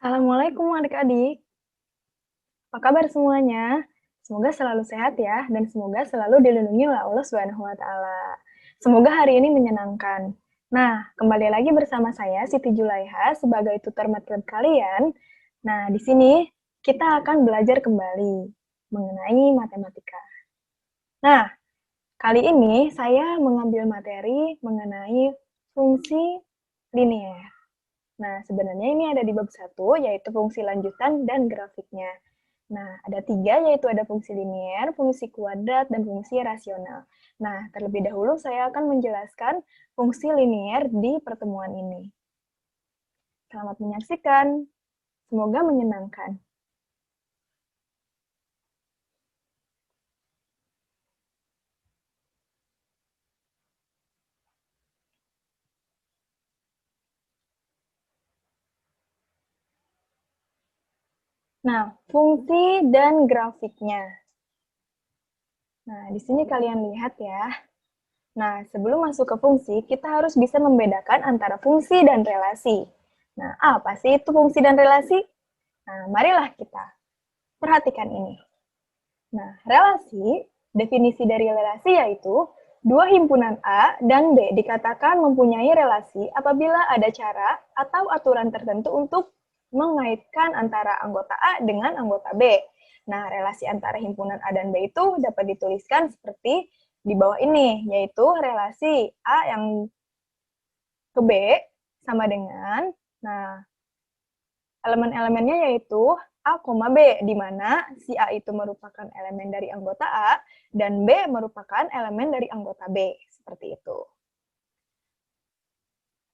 Assalamualaikum adik-adik. Apa kabar semuanya? Semoga selalu sehat ya, dan semoga selalu dilindungi oleh Allah Subhanahu wa Ta'ala. Semoga hari ini menyenangkan. Nah, kembali lagi bersama saya Siti Julaiha sebagai tutor matematika kalian. Nah, di sini kita akan belajar kembali mengenai matematika. Nah, kali ini saya mengambil materi mengenai fungsi linier. Nah, sebenarnya ini ada di bab 1, yaitu fungsi lanjutan dan grafiknya. Nah, ada 3, yaitu ada fungsi linier, fungsi kuadrat, dan fungsi rasional. Nah, terlebih dahulu saya akan menjelaskan fungsi linier di pertemuan ini. Selamat menyaksikan, semoga menyenangkan. Nah, fungsi dan grafiknya. Nah, di sini kalian lihat ya. Nah, sebelum masuk ke fungsi, kita harus bisa membedakan antara fungsi dan relasi. Nah, apa sih itu fungsi dan relasi? Nah, marilah kita perhatikan ini. Nah, relasi, definisi dari relasi yaitu dua himpunan A dan B dikatakan mempunyai relasi apabila ada cara atau aturan tertentu untuk mengaitkan antara anggota A dengan anggota B. Nah, relasi antara himpunan A dan B itu dapat dituliskan seperti di bawah ini, yaitu relasi A yang ke B sama dengan, nah, elemen-elemennya yaitu A, B, di mana si A itu merupakan elemen dari anggota A, dan B merupakan elemen dari anggota B. Seperti itu.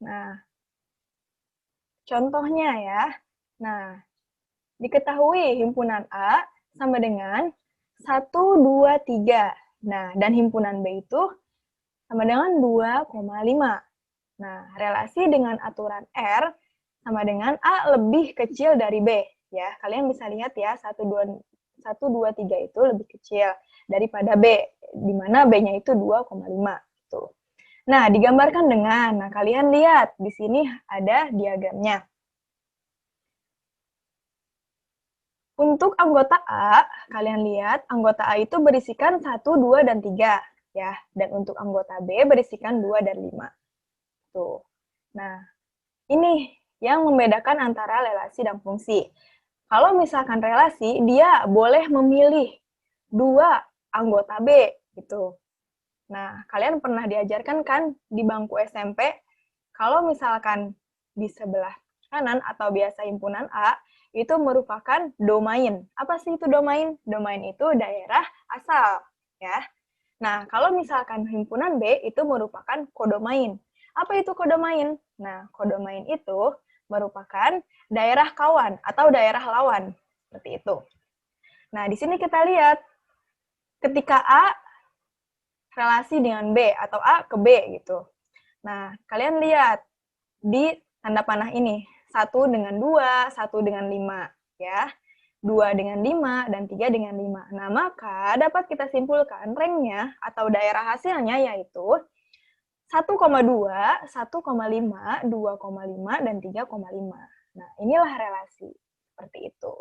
Nah, contohnya ya. Nah, diketahui himpunan A sama dengan 1, 2, 3. Nah, dan himpunan B itu sama dengan 2,5. Nah, relasi dengan aturan R sama dengan A lebih kecil dari B. Ya, kalian bisa lihat ya, 1, 2, 3 itu lebih kecil daripada B, di mana B-nya itu 2,5. Gitu. Nah, digambarkan dengan, nah kalian lihat, di sini ada diagramnya. Untuk anggota A, kalian lihat anggota A itu berisikan 1, 2, dan 3. Ya, dan untuk anggota B berisikan 2 dan 5. Tuh. Nah, ini yang membedakan antara relasi dan fungsi. Kalau misalkan relasi, dia boleh memilih dua anggota B gitu. Nah, kalian pernah diajarkan kan di bangku SMP, kalau misalkan di sebelah kanan atau biasa himpunan A, itu merupakan domain. Apa sih itu domain? Domain itu daerah asal, ya. Nah, kalau misalkan himpunan B itu merupakan kodomain. Apa itu kodomain? Nah, kodomain itu merupakan daerah kawan atau daerah lawan. Seperti itu. Nah, di sini kita lihat ketika A relasi dengan B atau A ke B gitu. Nah, kalian lihat di tanda panah ini, 1 dengan 2, 1 dengan 5, ya. 2 dengan 5, dan 3 dengan 5. Nah, maka dapat kita simpulkan ranknya atau daerah hasilnya yaitu 1,2, 1,5, 2,5, dan 3,5. Nah, inilah relasi. Seperti itu.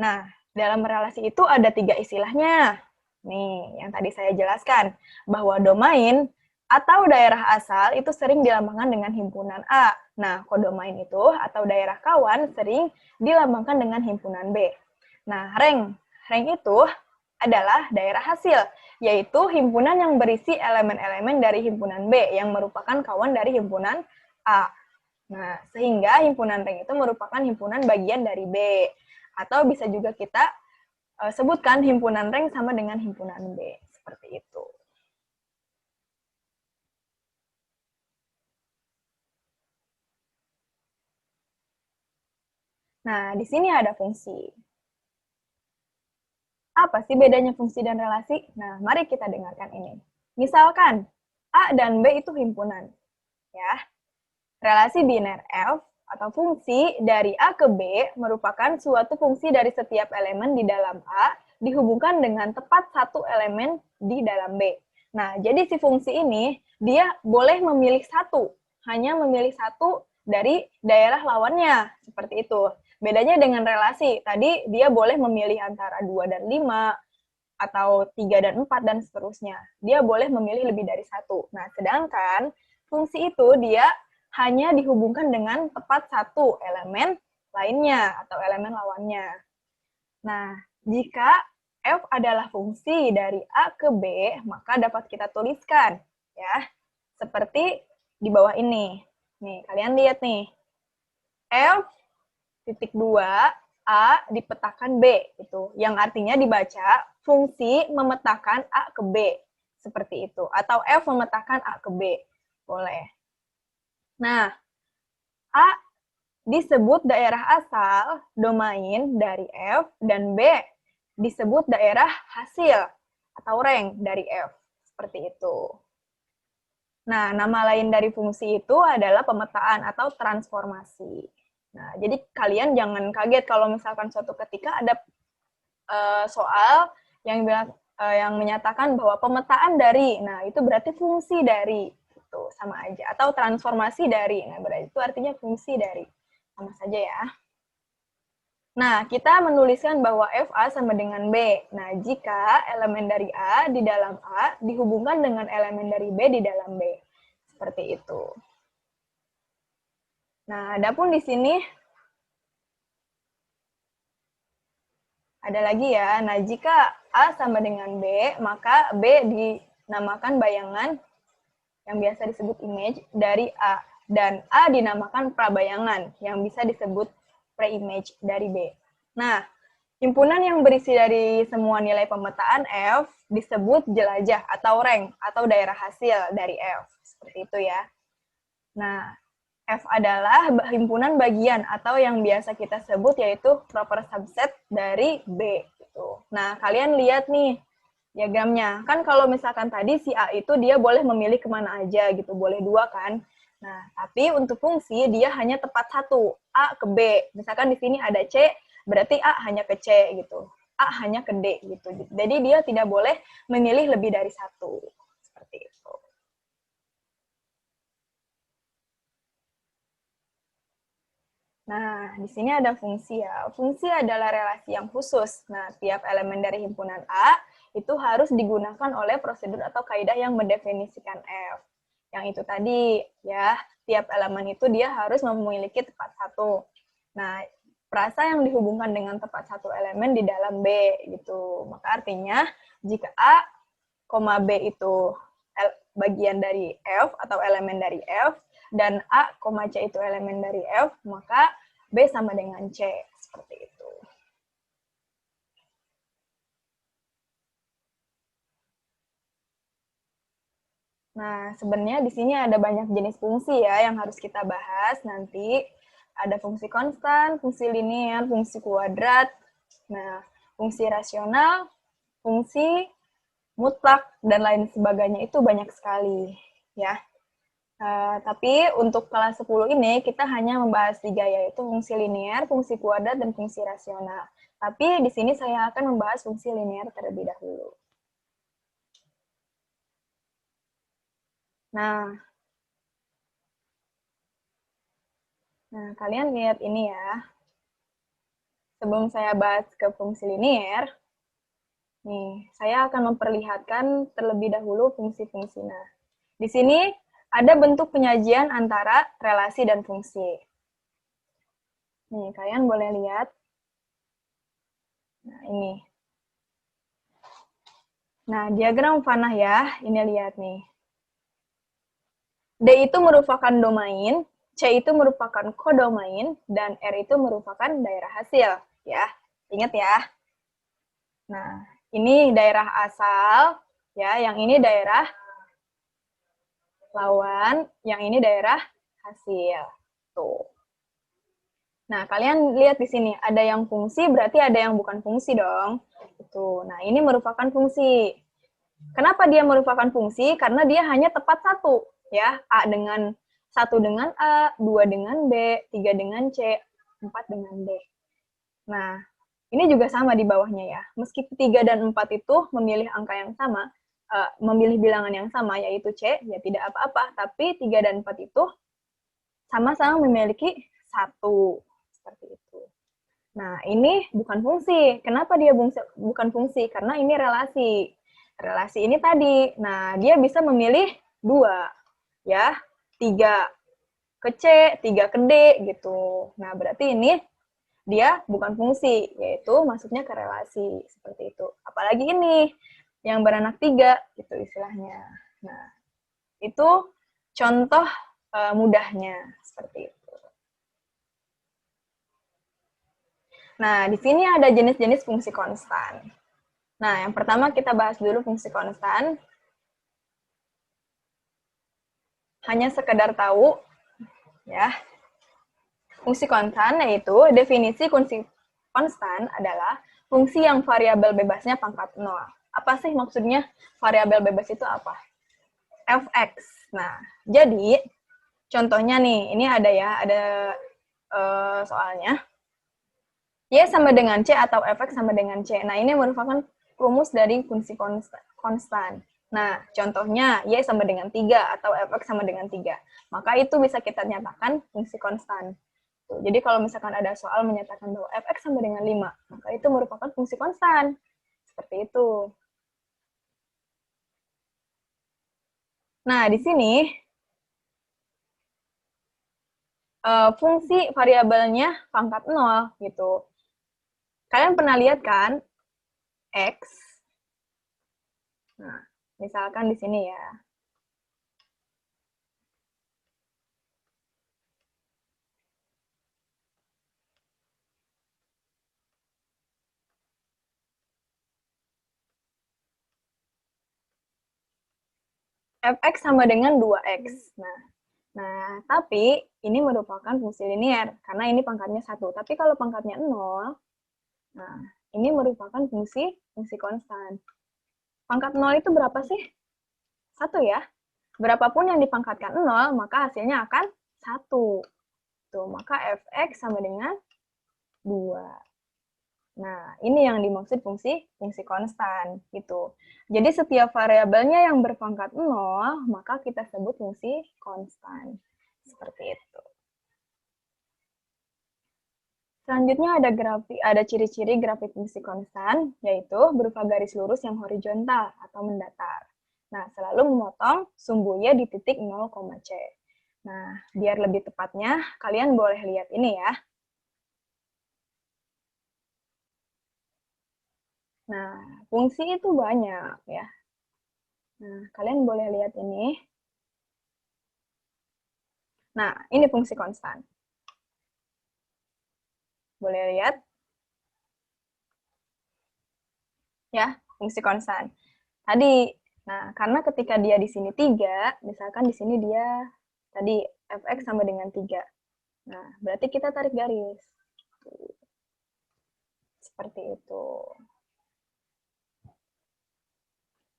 Nah, dalam relasi itu ada 3 istilahnya. Nih, yang tadi saya jelaskan, bahwa domain atau daerah asal itu sering dilambangkan dengan himpunan A. Nah, kodomain itu atau daerah kawan sering dilambangkan dengan himpunan B. Nah, rank itu adalah daerah hasil, yaitu himpunan yang berisi elemen-elemen dari himpunan B yang merupakan kawan dari himpunan A. Nah, sehingga himpunan rank itu merupakan himpunan bagian dari B. Atau bisa juga kita sebutkan himpunan rank sama dengan himpunan B. Seperti itu. Nah, di sini ada fungsi. Apa sih bedanya fungsi dan relasi? Nah, mari kita dengarkan ini. Misalkan, A dan B itu himpunan. Ya, relasi biner F atau fungsi dari A ke B merupakan suatu fungsi dari setiap elemen di dalam A dihubungkan dengan tepat satu elemen di dalam B. Nah, jadi si fungsi ini, dia boleh memilih satu, hanya memilih satu dari daerah lawannya, seperti itu. Bedanya dengan relasi, tadi dia boleh memilih antara 2 dan 5, atau 3 dan 4, dan seterusnya. Dia boleh memilih lebih dari satu. Nah, sedangkan fungsi itu dia hanya dihubungkan dengan tepat satu elemen lainnya, atau elemen lawannya. Nah, jika F adalah fungsi dari A ke B, maka dapat kita tuliskan, ya, seperti di bawah ini. Nih, kalian lihat nih. F titik 2 A dipetakan B, itu yang artinya dibaca fungsi memetakan A ke B, seperti itu. Atau F memetakan A ke B, boleh. Nah, A disebut daerah asal domain dari F, dan B disebut daerah hasil atau rank dari F, seperti itu. Nah, nama lain dari fungsi itu adalah pemetaan atau transformasi. Nah, jadi kalian jangan kaget kalau misalkan suatu ketika ada soal yang bilang yang menyatakan bahwa pemetaan dari, nah itu berarti fungsi dari, itu sama aja. Atau transformasi dari, nah berarti itu artinya fungsi dari, sama saja ya. Nah, kita menuliskan bahwa FA sama dengan B. Nah, jika elemen dari A di dalam A dihubungkan dengan elemen dari B di dalam B. Seperti itu. Nah, adapun di sini ada lagi ya. Nah, jika A sama dengan B, maka B dinamakan bayangan yang biasa disebut image dari A. Dan A dinamakan prabayangan yang bisa disebut pre-image dari B. Nah, himpunan yang berisi dari semua nilai pemetaan F disebut jelajah atau rank atau daerah hasil dari F. Seperti itu ya. Nah, F adalah himpunan bagian atau yang biasa kita sebut yaitu proper subset dari B. Gitu. Nah, kalian lihat nih diagramnya. Kan kalau misalkan tadi si A itu dia boleh memilih kemana aja gitu, boleh dua kan. Nah, tapi untuk fungsi dia hanya tepat satu, A ke B. Misalkan di sini ada C, berarti A hanya ke C gitu. A hanya ke D gitu. Jadi dia tidak boleh memilih lebih dari satu. Seperti itu. Nah, di sini ada fungsi ya. Fungsi adalah relasi yang khusus. Nah, tiap elemen dari himpunan A itu harus digunakan oleh prosedur atau kaidah yang mendefinisikan F. Yang itu tadi, ya, tiap elemen itu dia harus memiliki tepat satu. Nah, frasa yang dihubungkan dengan tepat satu elemen di dalam B, gitu. Maka artinya, jika A, B itu bagian dari F atau elemen dari F, dan A, C itu elemen dari F, maka B sama dengan C. Seperti itu. Nah, sebenarnya di sini ada banyak jenis fungsi ya yang harus kita bahas nanti. Ada fungsi konstan, fungsi linear, fungsi kuadrat, nah, fungsi rasional, fungsi mutlak, dan lain sebagainya itu banyak sekali ya. Tapi untuk kelas 10 ini kita hanya membahas 3 yaitu fungsi linear, fungsi kuadrat, dan fungsi rasional. Tapi di sini saya akan membahas fungsi linear terlebih dahulu. Nah, kalian lihat ini ya. Sebelum saya bahas ke fungsi linear, nih, saya akan memperlihatkan terlebih dahulu fungsi-fungsi. Nah, di sini ada bentuk penyajian antara relasi dan fungsi. Nih, kalian boleh lihat. Nah, ini. Nah, diagram panah ya, ini lihat nih. D itu merupakan domain, C itu merupakan kodomain, dan R itu merupakan daerah hasil. Ya, ingat ya. Nah, ini daerah asal, ya, yang ini daerah lawan, yang ini daerah hasil. Tuh. Nah, kalian lihat di sini, ada yang fungsi, berarti ada yang bukan fungsi dong. Itu. Nah, ini merupakan fungsi. Kenapa dia merupakan fungsi? Karena dia hanya tepat satu, ya. A dengan 1 dengan A, 2 dengan B, 3 dengan C, 4 dengan D. Nah, ini juga sama di bawahnya ya. Meski 3 dan 4 itu memilih angka yang sama, memilih bilangan yang sama, yaitu C, ya tidak apa-apa. Tapi 3 dan 4 itu sama-sama memiliki 1. Seperti itu. Nah, ini bukan fungsi. Kenapa dia bukan fungsi? Karena ini relasi. Relasi ini tadi. Nah, dia bisa memilih 2. Ya, 3 ke C, 3 ke D, gitu. Nah, berarti ini dia bukan fungsi, yaitu masuknya ke relasi. Seperti itu. Apalagi ini, yang beranak 3, gitu istilahnya. Nah, itu contoh mudahnya. Seperti itu. Nah, di sini ada jenis-jenis fungsi konstan. Nah, yang pertama kita bahas dulu fungsi konstan. Hanya sekedar tahu, ya. Fungsi konstan yaitu definisi fungsi konstan adalah fungsi yang variabel bebasnya pangkat 0. Apa sih maksudnya variabel bebas itu apa? Fx. Nah, jadi contohnya nih, ini ada ya, ada soalnya. Y sama dengan C atau Fx sama dengan C. Nah, ini merupakan rumus dari fungsi konstan. Nah, contohnya Y sama dengan 3 atau Fx sama dengan 3. Maka itu bisa kita nyatakan fungsi konstan. Jadi kalau misalkan ada soal menyatakan bahwa Fx sama dengan 5, maka itu merupakan fungsi konstan. Seperti itu. Nah, di sini fungsi variabelnya pangkat 0 gitu. Kalian pernah lihat kan X? Nah, misalkan di sini ya. Fx sama dengan 2x. Nah, tapi ini merupakan fungsi linear karena ini pangkatnya 1. Tapi kalau pangkatnya 0, nah, ini merupakan fungsi konstan. Pangkat 0 itu berapa sih? 1 ya. Berapapun yang dipangkatkan 0, maka hasilnya akan 1. Tuh, maka Fx sama dengan 2. Nah, ini yang dimaksud fungsi konstan gitu. Jadi setiap variabelnya yang berpangkat 0, maka kita sebut fungsi konstan. Seperti itu. Selanjutnya ada ciri-ciri grafik fungsi konstan, yaitu berupa garis lurus yang horizontal atau mendatar. Nah, selalu memotong sumbunya di titik 0, C. Nah, biar lebih tepatnya, kalian boleh lihat ini ya. Nah, fungsi itu banyak ya. Nah, kalian boleh lihat ini. Nah, ini fungsi konstan. Boleh lihat? Ya, fungsi konstan. Tadi, nah, karena ketika dia di sini 3, misalkan di sini dia tadi Fx sama dengan 3. Nah, berarti kita tarik garis. Seperti itu.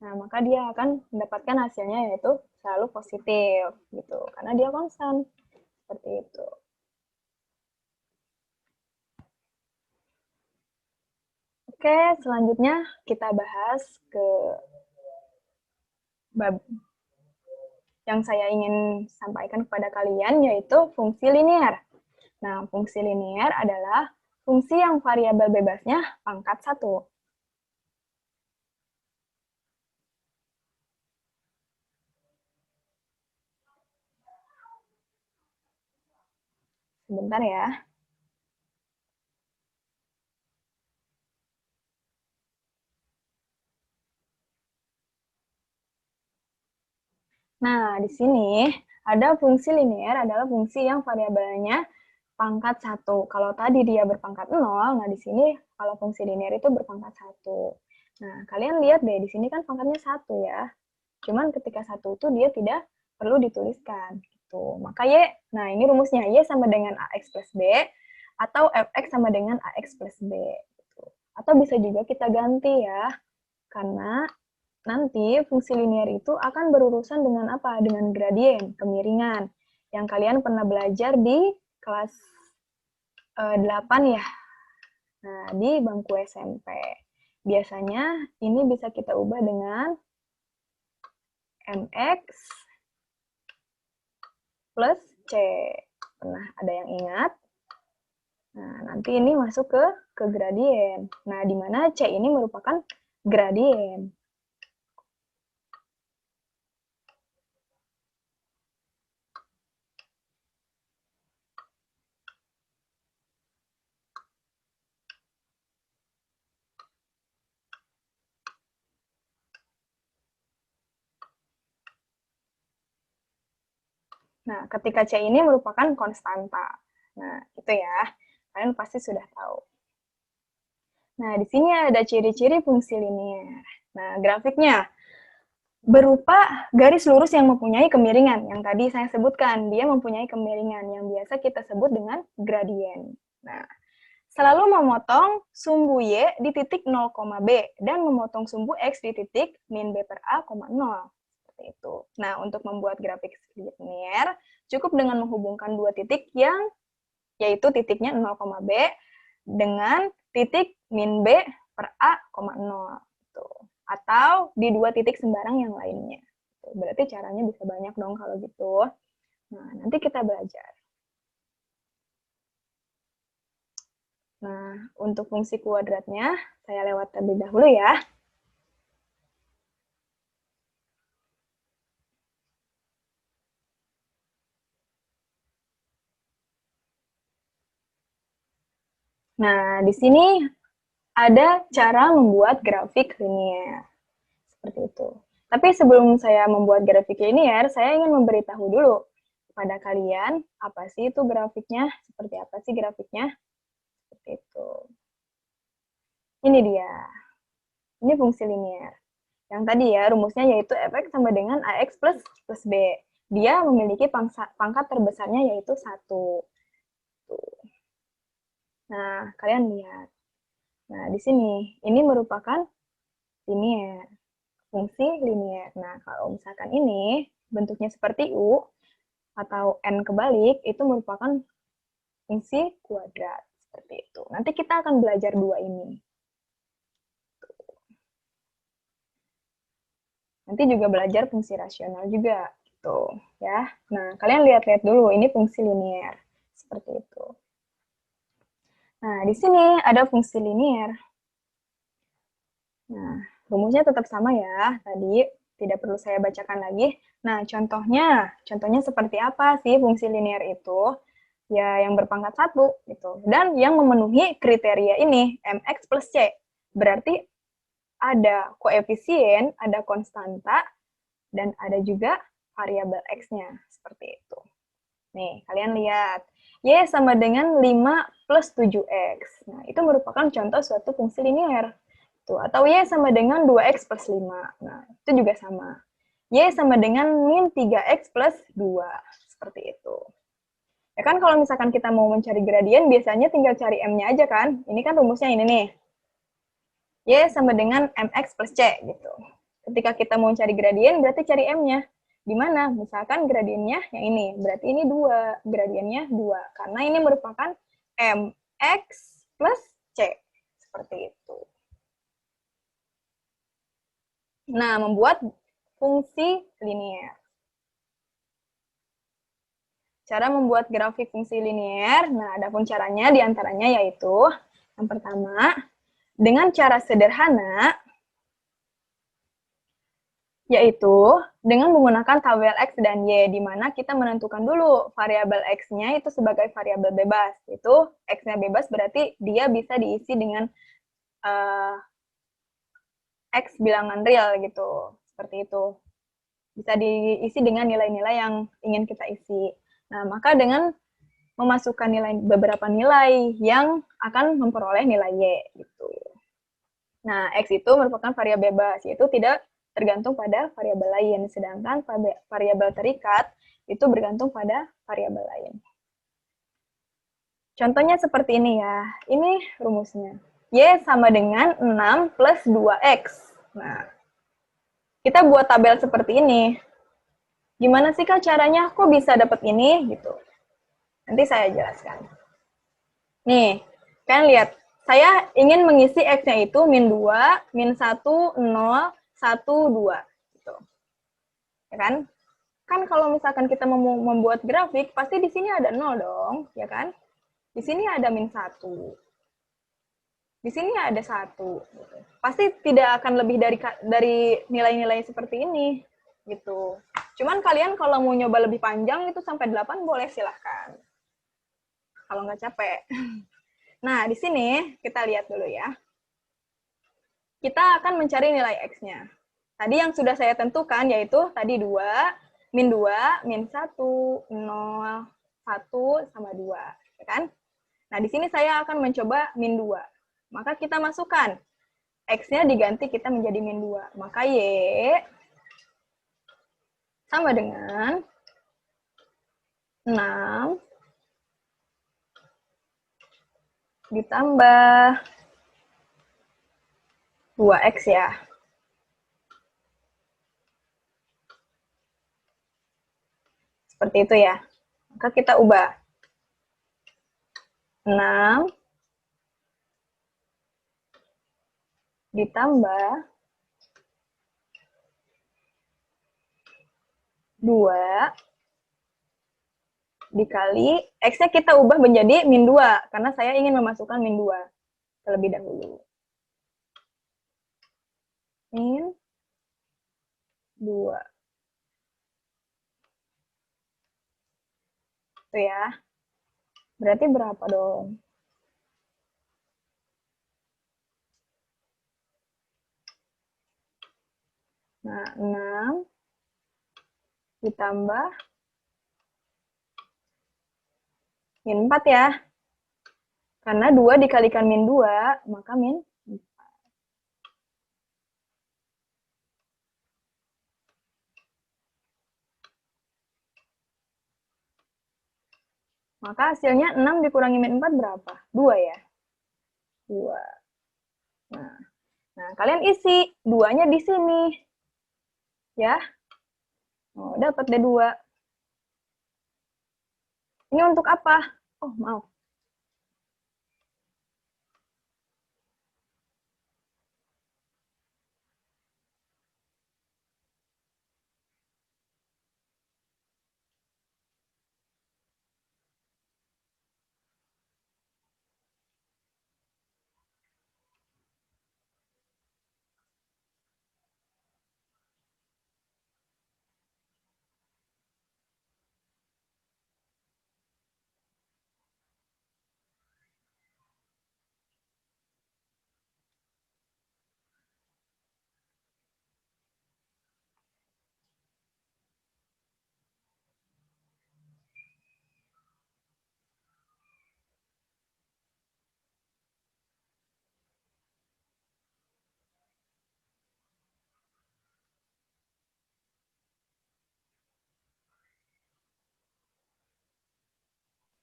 Nah, maka dia akan mendapatkan hasilnya yaitu selalu positif gitu, karena dia konstan. Seperti itu. Oke, selanjutnya kita bahas ke bab yang saya ingin sampaikan kepada kalian, yaitu fungsi linear. Nah, fungsi linear adalah fungsi yang variabel bebasnya pangkat 1. Sebentar ya. Nah, di sini ada fungsi linear adalah fungsi yang variabelnya pangkat 1. Kalau tadi dia berpangkat 0, nah di sini kalau fungsi linear itu berpangkat 1. Nah, kalian lihat deh, di sini kan pangkatnya 1 ya. Cuman ketika 1 itu dia tidak perlu dituliskan. Gitu. Maka Y, nah ini rumusnya, Y sama dengan AX plus B, atau Fx sama dengan AX plus B. Gitu. Atau bisa juga kita ganti ya, karena nanti fungsi linear itu akan berurusan dengan apa? Dengan gradien, kemiringan. Yang kalian pernah belajar di kelas 8 ya. Nah, di bangku SMP. Biasanya ini bisa kita ubah dengan mx plus c. Pernah ada yang ingat? Nah, nanti ini masuk ke gradien. Nah, di mana C ini merupakan gradien. Nah, ketika C ini merupakan konstanta. Nah, itu ya. Kalian pasti sudah tahu. Nah, di sini ada ciri-ciri fungsi linier. Nah, grafiknya berupa garis lurus yang mempunyai kemiringan. Yang tadi saya sebutkan, dia mempunyai kemiringan yang biasa kita sebut dengan gradien. Nah, selalu memotong sumbu Y di titik 0, B dan memotong sumbu X di titik min B per A, 0. Seperti itu. Nah, untuk membuat grafik linier, cukup dengan menghubungkan dua titik yang yaitu titiknya 0, B dengan titik min B per A, 0. Atau di dua titik sembarang yang lainnya. Berarti caranya bisa banyak dong kalau gitu. Nah, nanti kita belajar. Nah, untuk fungsi kuadratnya, saya lewat terlebih dahulu ya. Nah, di sini ada cara membuat grafik linier. Seperti itu. Tapi sebelum saya membuat grafik linier, saya ingin memberitahu dulu kepada kalian, apa sih itu grafiknya, seperti apa sih grafiknya. Seperti itu. Ini dia. Ini fungsi linier. Yang tadi ya, rumusnya yaitu fx sama dengan ax plus b. Dia memiliki pangkat terbesarnya yaitu 1. Nah, kalian lihat. Nah, di sini, ini merupakan linier. Fungsi linier. Nah, kalau misalkan ini bentuknya seperti U, atau N kebalik, itu merupakan fungsi kuadrat. Seperti itu. Nanti kita akan belajar dua ini. Nanti juga belajar fungsi rasional juga. Gitu, ya. Nah, kalian lihat-lihat dulu, ini fungsi linier. Seperti itu. Nah, di sini ada fungsi linier. Nah, rumusnya tetap sama ya, tadi tidak perlu saya bacakan lagi. Nah, contohnya seperti apa sih fungsi linier itu? Ya, yang berpangkat 1, gitu. Dan yang memenuhi kriteria ini, mx plus c. Berarti ada koefisien, ada konstanta, dan ada juga variabel x-nya, seperti itu. Nih, kalian lihat. Y sama dengan 5 plus 7x. Nah, itu merupakan contoh suatu fungsi linier. Tuh, atau Y sama dengan 2x plus 5. Nah, itu juga sama. Y sama dengan min 3x plus 2. Seperti itu. Ya kan kalau misalkan kita mau mencari gradien, biasanya tinggal cari M-nya aja kan. Ini kan rumusnya ini nih. Y sama dengan mx plus c gitu. Ketika kita mau cari gradien, berarti cari M-nya. Di mana? Misalkan gradiennya yang ini. Berarti ini 2. Gradiennya 2. Karena ini merupakan mx plus c. Seperti itu. Nah, membuat fungsi linier. Cara membuat grafik fungsi linier, nah ada pun caranya, diantaranya yaitu, yang pertama, dengan cara sederhana, yaitu dengan menggunakan tabel X dan Y, di mana kita menentukan dulu variabel X-nya itu sebagai variabel bebas. Itu X-nya bebas berarti dia bisa diisi dengan X bilangan real gitu, seperti itu. Bisa diisi dengan nilai-nilai yang ingin kita isi. Nah, maka dengan memasukkan beberapa nilai yang akan memperoleh nilai Y gitu. Nah, X itu merupakan variabel bebas, yaitu tidak tergantung pada variabel lain, sedangkan variabel terikat itu bergantung pada variabel lain. Contohnya seperti ini ya. Ini rumusnya. Y sama dengan 6 plus 2X. Nah, kita buat tabel seperti ini. Gimana sih Kak caranya? Kok bisa dapat ini? Gitu. Nanti saya jelaskan. Nih, kalian lihat. Saya ingin mengisi X-nya itu min 2, min 1, 0, 1, 2. Gitu. Ya kan? kan kalau misalkan kita mau membuat grafik, pasti di sini ada 0 dong, ya kan? Di sini ada -1. Di sini ada 1. Gitu. Pasti tidak akan lebih dari nilai-nilai seperti ini. Gitu. Cuman kalian kalau mau nyoba lebih panjang itu sampai 8 boleh, silahkan. Kalau nggak capek. Nah, di sini kita lihat dulu ya. Kita akan mencari nilai X-nya. Tadi yang sudah saya tentukan yaitu tadi 2, min 2, min 1, 0, 1, sama 2. Ya kan? Nah, di sini saya akan mencoba min 2. Maka kita masukkan. X-nya diganti kita menjadi min 2. Maka Y sama dengan 6 ditambah 2X ya. Seperti itu ya. Maka kita ubah. 6 ditambah 2 dikali, X-nya kita ubah menjadi min 2, karena saya ingin memasukkan min 2 terlebih dahulu. Min 2. Itu ya. Berarti berapa dong? Nah, 6 ditambah min 4 ya. Karena 2 dikalikan min 2, maka min 4. Maka hasilnya 6 dikurangi min 4 berapa? 2 ya? 2. Nah, kalian isi 2-nya di sini. Ya. Oh, dapat deh 2. Ini untuk apa? Oh, maaf.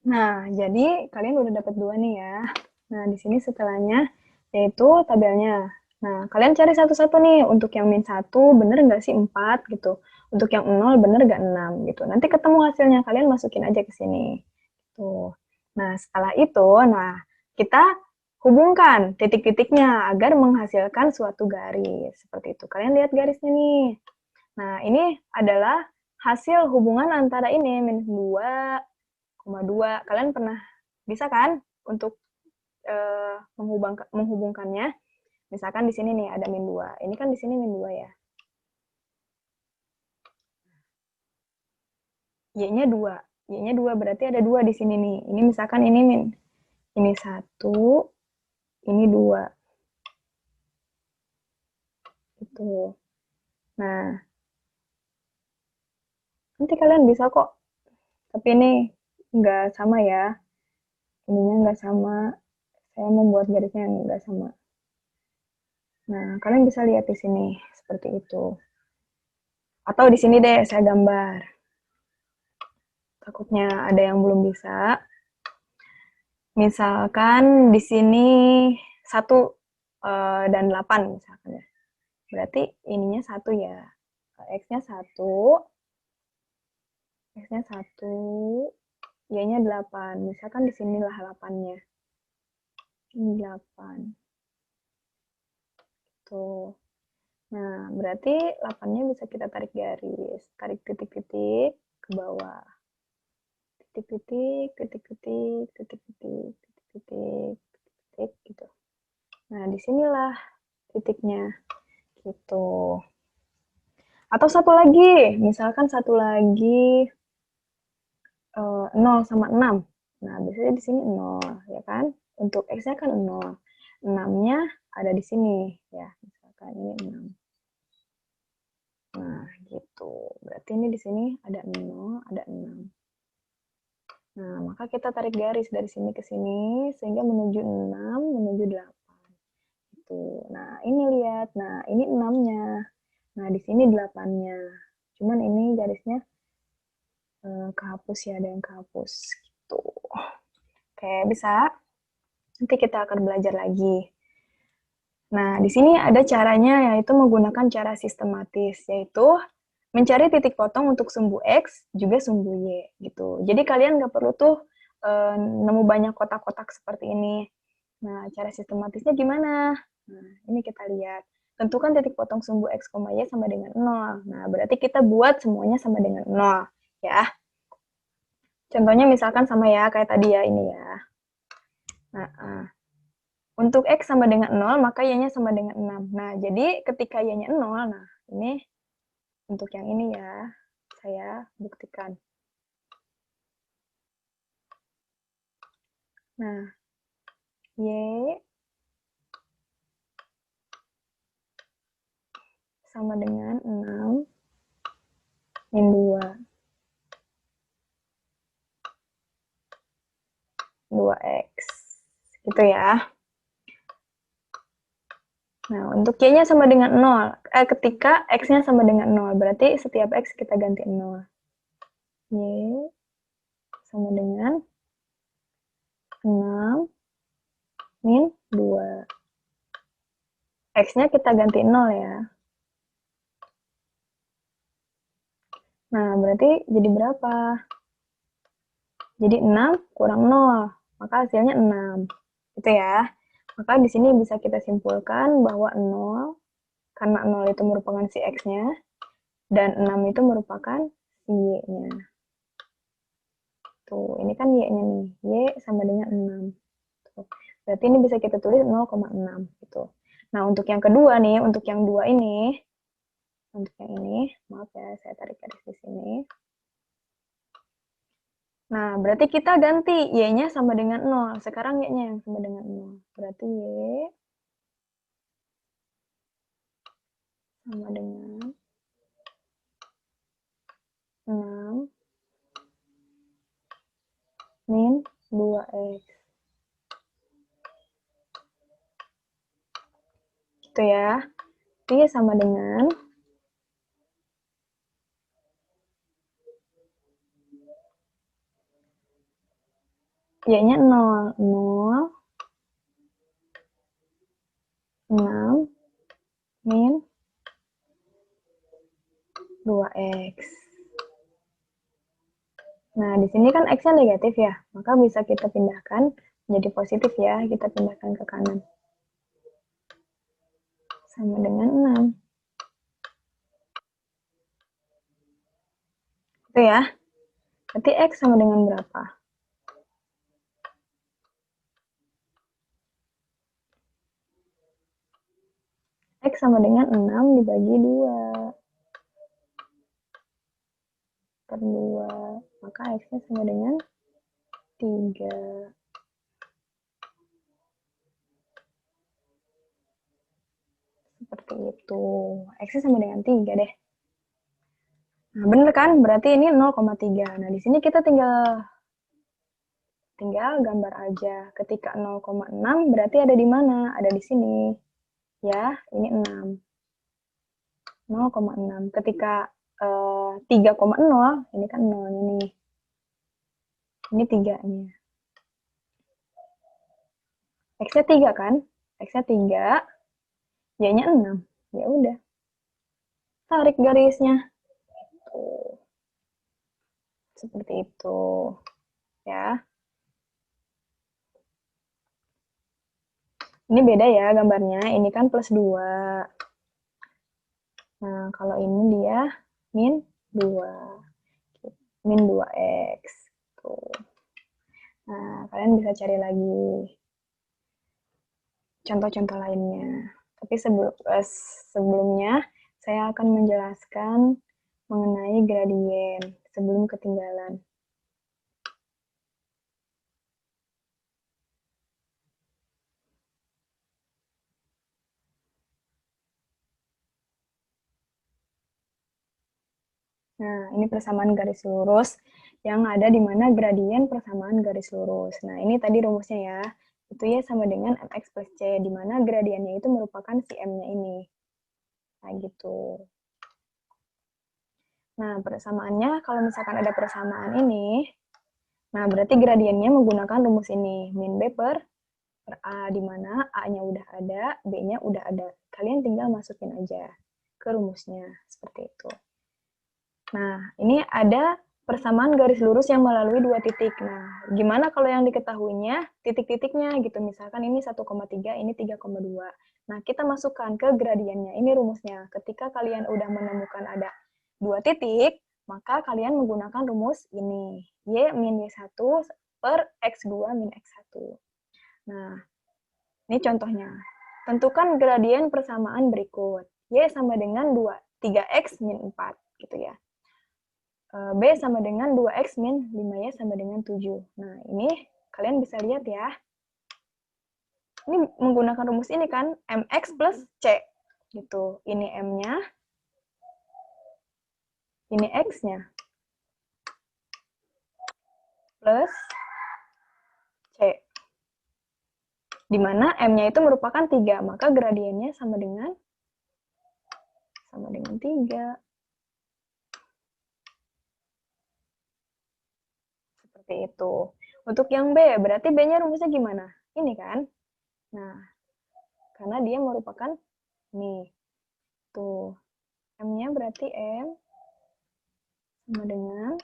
Nah, jadi kalian udah dapat 2 nih ya. Nah, di sini setelahnya yaitu tabelnya. Nah, kalian cari satu-satu nih. Untuk yang min 1 bener nggak sih 4 gitu. Untuk yang 0 bener nggak 6 gitu. Nanti ketemu hasilnya, kalian masukin aja ke sini. Tuh. Nah, setelah itu, nah kita hubungkan titik-titiknya agar menghasilkan suatu garis. Seperti itu. Kalian lihat garisnya nih. Nah, ini adalah hasil hubungan antara ini, min 2, 2. Kalian pernah bisa kan untuk menghubungkannya? Misalkan di sini nih ada min 2. Ini kan di sini min 2 ya. Y-nya 2. Y-nya 2 berarti ada 2 di sini nih. Ini misalkan ini min. Ini 1, ini 2. Itu. Nah, nanti kalian bisa kok. Tapi ini nggak sama ya. Ininya nggak sama. Saya membuat garisnya nggak sama. Nah, kalian bisa lihat di sini seperti itu. Atau di sini deh saya gambar. Takutnya ada yang belum bisa. Misalkan di sini 1 dan 8 misalkan ya. Berarti ininya 1 ya. X-nya 1, X-nya 1, Y-nya 8. Misalkan di sinilah 8-nya. Ini 8. Tuh. Nah, berarti 8-nya bisa kita tarik garis. Tarik titik-titik ke bawah. Titik-titik, titik-titik, titik-titik, titik-titik, titik, gitu. Nah, disinilah titiknya. Gitu. Atau satu lagi, misalkan satu lagi 0 sama 6. Nah, biasanya di sini 0, ya kan? Untuk X-nya kan 0. 6-nya ada di sini, ya. Misalkan ini 6. Nah, gitu. Berarti ini di sini ada 0, ada 6. Nah, maka kita tarik garis dari sini ke sini, sehingga menuju 6, menuju 8. Gitu. Nah, ini lihat. Nah, ini 6-nya. Nah, di sini 8-nya. Cuman ini garisnya kehapus ya, ada yang kehapus. Gitu. Oke, bisa. Nanti kita akan belajar lagi. Nah, di sini ada caranya, yaitu menggunakan cara sistematis, yaitu mencari titik potong untuk sumbu X, juga sumbu Y, gitu. Jadi kalian nggak perlu tuh nemu banyak kotak-kotak seperti ini. Nah, cara sistematisnya gimana? Nah, ini kita lihat. Tentukan titik potong sumbu X, Y sama dengan 0. Nah, berarti kita buat semuanya sama dengan 0, ya. Contohnya misalkan sama ya, kayak tadi ya, ini ya. Nah, untuk X sama dengan 0, maka Y-nya sama dengan 6. Nah, jadi ketika Y-nya 0, nah ini untuk yang ini ya, saya buktikan. Nah, Y sama dengan 6 min 2. 2X. Gitu ya. Nah, untuk Y-nya sama dengan 0. Ketika X-nya sama dengan 0, berarti setiap X kita ganti 0. Y sama dengan 6 min 2. X-nya kita ganti 0 ya. Nah, berarti jadi berapa? Jadi 6 kurang 0, maka hasilnya 6. Gitu ya. Maka di sini bisa kita simpulkan bahwa 0, karena 0 itu merupakan si X-nya, dan 6 itu merupakan si Y-nya. Tuh, ini kan Y-nya nih. Y sama dengan 6. Tuh. Berarti ini bisa kita tulis 0,6 gitu. Nah, untuk yang kedua nih, untuk yang dua ini, maaf ya, saya tarik garis di sini. Nah, berarti kita ganti Y-nya sama dengan 0. Sekarang Y-nya yang sama dengan 0. Berarti Y sama dengan 6 min 2X. Gitu ya. Y sama dengan Y-nya 0. 0, 6 min 2X. Nah, di sini kan X-nya negatif ya, maka bisa kita pindahkan menjadi positif ya, kita pindahkan ke kanan. Sama dengan 6. Itu ya. Berarti X sama dengan berapa? X sama dengan 6 dibagi 2 per 2. Maka X-nya sama dengan 3. Seperti itu. X-nya sama dengan 3 deh. Nah, bener kan? Berarti ini 0,3. Nah, di sini kita tinggal gambar aja. Ketika 0,6 berarti ada di mana? Ada di sini. Ya, ini 6. 0,6. Ketika 3,0, ini kan 0-nya nih. Ini 3-nya. X-nya 3 kan? X-nya 3, Y-nya 6. Ya udah. Tarik garisnya. Tuh. Seperti itu. Ya. Ini beda ya gambarnya. Ini kan plus 2. Nah, kalau ini dia min 2. Min 2x. Tuh. Nah, kalian bisa cari lagi contoh-contoh lainnya. Tapi sebelumnya, saya akan menjelaskan mengenai gradien sebelum ketinggalan. Nah, ini persamaan garis lurus yang ada di mana gradien persamaan garis lurus. Nah, ini tadi rumusnya ya. Itu ya sama dengan mx plus c, di mana gradiennya itu merupakan si m-nya ini. Nah, gitu. Nah, persamaannya, kalau misalkan ada persamaan ini, nah berarti gradiennya menggunakan rumus ini, min b per A, di mana A-nya udah ada, B-nya udah ada. Kalian tinggal masukin aja ke rumusnya, seperti itu. Nah, ini ada persamaan garis lurus yang melalui dua titik. Nah, gimana kalau yang diketahuinya titik-titiknya gitu. Misalkan ini 1,3, ini 3,2. Nah, kita masukkan ke gradiennya. Ini rumusnya. Ketika kalian udah menemukan ada dua titik, maka kalian menggunakan rumus ini. Y min Y1 per X2 min X1. Nah, ini contohnya. Tentukan gradien persamaan berikut. Y sama dengan 3X min 4. Gitu ya. B sama dengan 2X min 5Y sama dengan 7. Nah, ini kalian bisa lihat ya. Ini menggunakan rumus ini kan, MX plus C. Gitu. Ini M-nya, ini X-nya. Plus C. Di mana M-nya itu merupakan 3, maka gradiennya sama dengan 3. Seperti itu. Untuk yang B, berarti B-nya rumusnya gimana? Ini kan. Nah, karena dia merupakan nih. Tuh. M-nya berarti M sama dengan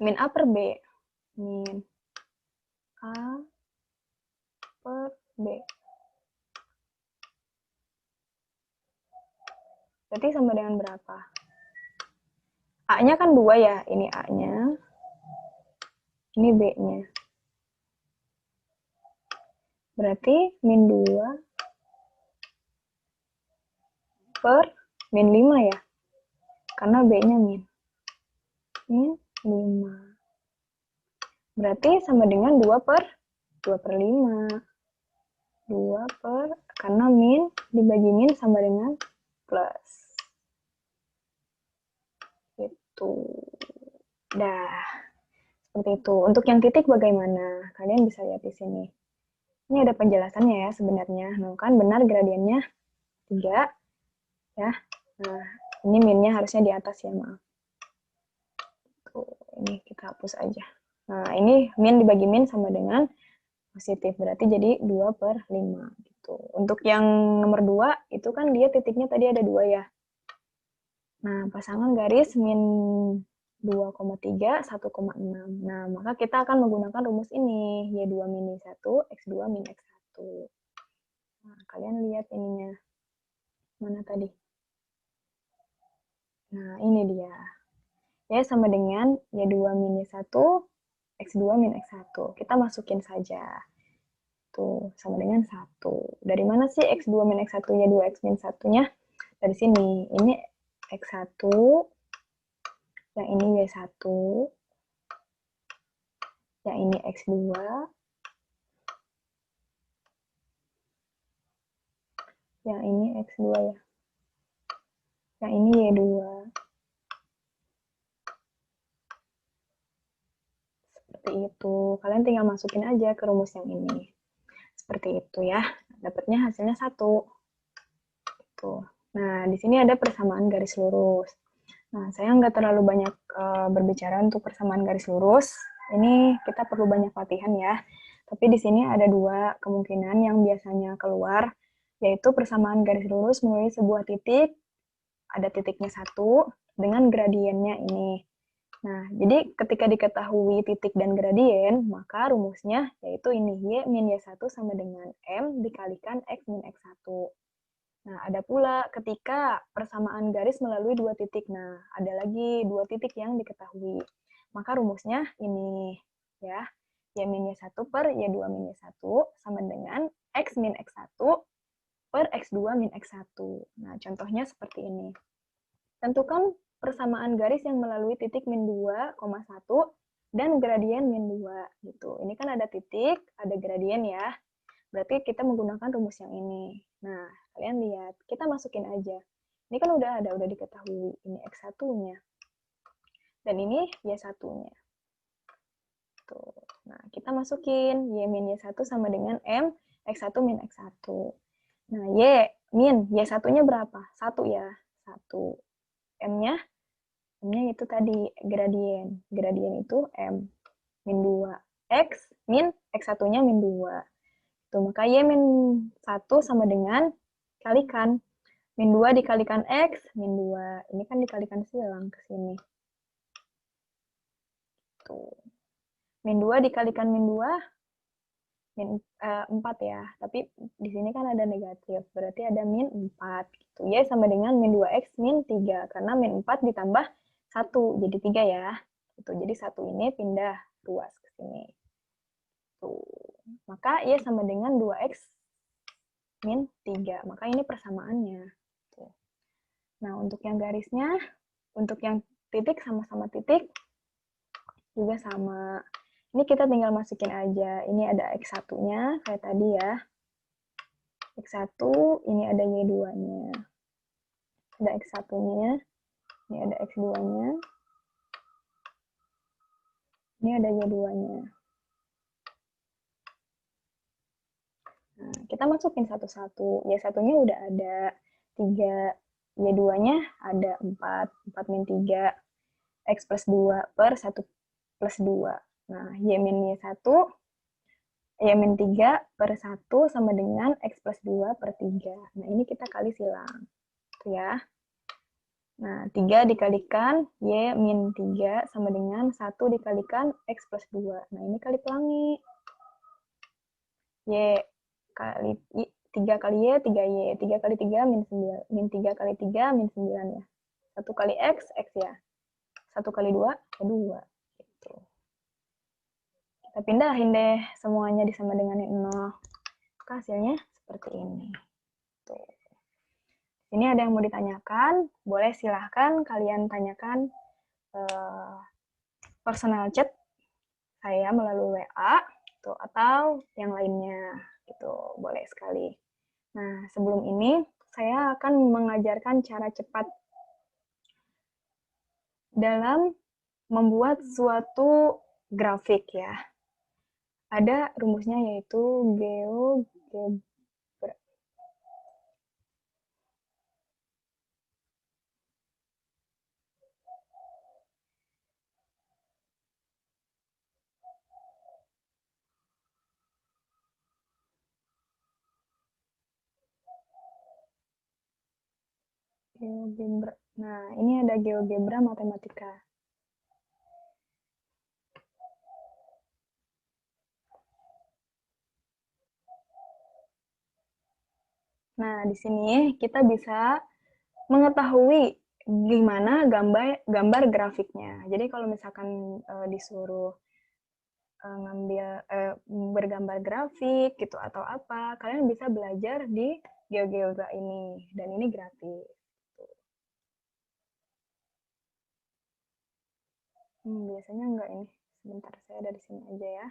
min A per B. Min A per B. Berarti sama dengan berapa? A-nya kan 2 ya. Ini A-nya. Ini B-nya. Berarti min 2 per min 5 ya. Karena B-nya min. Min 5. Berarti sama dengan 2 per 5. 2 per, karena min dibagi min sama dengan plus. Itu. Dah. Seperti itu. Untuk yang titik bagaimana? Kalian bisa lihat di sini. Ini ada penjelasannya ya sebenarnya. Nah, kan benar gradiennya 3. Ya. Nah, ini minnya harusnya di atas ya, maaf. Tuh, ini kita hapus aja. Nah, ini min dibagi min sama dengan positif. Berarti jadi 2 per 5. Gitu. Untuk yang nomor 2, itu kan dia titiknya tadi ada 2 ya. Nah, pasangan garis min 2,3, 1,6. Nah, maka kita akan menggunakan rumus ini. Y2 min Y1, X2 min X1. Nah, kalian lihat ininya. Mana tadi? Nah, ini dia. Y sama dengan Y2 min Y1, X2 min X1. Kita masukin saja. Tuh, sama dengan 1. Dari mana sih X2 min X1, Y2X min 1-nya? Dari sini. Ini X1, yang ini Y1, yang ini X2, yang ini X2 ya. Yang ini Y2. Seperti itu. Kalian tinggal masukin aja ke rumus yang ini. Seperti itu ya. Dapatnya hasilnya 1. Tuh. Nah, di sini ada persamaan garis lurus. Nah, saya nggak terlalu banyak berbicara untuk persamaan garis lurus. Ini kita perlu banyak latihan ya. Tapi di sini ada 2 kemungkinan yang biasanya keluar, yaitu persamaan garis lurus melalui sebuah titik, ada titiknya 1, dengan gradiennya ini. Nah, jadi ketika diketahui titik dan gradien, maka rumusnya yaitu ini, Y min Y1 sama dengan M dikalikan X min X1. Nah, ada pula ketika persamaan garis melalui dua titik. Nah, ada lagi dua titik yang diketahui. Maka rumusnya ini, ya. Y min Y1 per Y2 min Y1 sama dengan X min X1 per X2 min X1. Nah, contohnya seperti ini. Tentukan persamaan garis yang melalui titik min 2, 1 dan gradien min 2. Gitu. Ini kan ada titik, ada gradien ya. Berarti kita menggunakan rumus yang ini. Nah, kalian lihat, kita masukin aja. Ini kan udah ada, udah diketahui. Ini X1-nya. Dan ini Y1-nya. Tuh. Nah, kita masukin Y min Y1 sama dengan M, X1 min X1. Nah, Y min Y1-nya berapa? 1 ya. 1. M-nya itu tadi gradien. Gradien itu M min 2. X min X1-nya min 2. Tuh, maka Y min 1 sama dengan kalikan. Min 2 dikalikan X, min 2. Ini kan dikalikan silang ke sini. Tuh. Min 2 dikalikan min 2, min 4 ya. Tapi di sini kan ada negatif, berarti ada min 4. Gitu. Y sama dengan min 2X min 3. Karena min 4 ditambah 1, jadi 3 ya. Gitu. Jadi 1 ini pindah ruas ke sini. Tuh. Maka Y sama dengan 2X min 3. Maka ini persamaannya. Tuh. Nah, untuk yang garisnya, untuk yang titik sama-sama titik, juga sama. Ini kita tinggal masukin aja. Ini ada X1-nya, kayak tadi ya. X1, ini ada Y2-nya. Ada X1-nya, ini ada X2-nya. Ini ada Y2-nya. Nah, kita masukin satu-satu. Y1-nya udah ada 3. Y2-nya ada 4. 4 min 3. X plus 2 per 1 plus 2. Nah, Y min Y1, Y min 3 per 1 sama dengan X plus 2 per 3. Nah, ini kita kali silang. Tuh ya. Nah, 3 dikalikan Y min 3 sama dengan 1 dikalikan X plus 2. Nah, ini kali pelangi. Y kali 3 kali Y, 3Y. 3 kali 3 min 9. Min 3 kali 3 min 9 ya. 1 kali X ya. 1 kali 2, 2. Gitu. Kita pindahin deh semuanya disama dengan 0. Hasilnya seperti ini. Tuh. Ini ada yang mau ditanyakan, boleh silahkan kalian tanyakan personal chat saya melalui WA tuh, atau yang lainnya, gitu, boleh sekali. Nah, sebelum ini saya akan mengajarkan cara cepat dalam membuat suatu grafik ya. Ada rumusnya yaitu GeoGebra. GeoGebra. Nah, ini ada GeoGebra matematika. Nah, di sini kita bisa mengetahui gimana gambar grafiknya. Jadi kalau misalkan disuruh bergambar grafik gitu atau apa, kalian bisa belajar di GeoGebra ini, dan ini gratis. Biasanya enggak ini. Sebentar, saya ada di sini aja ya.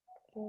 Oke.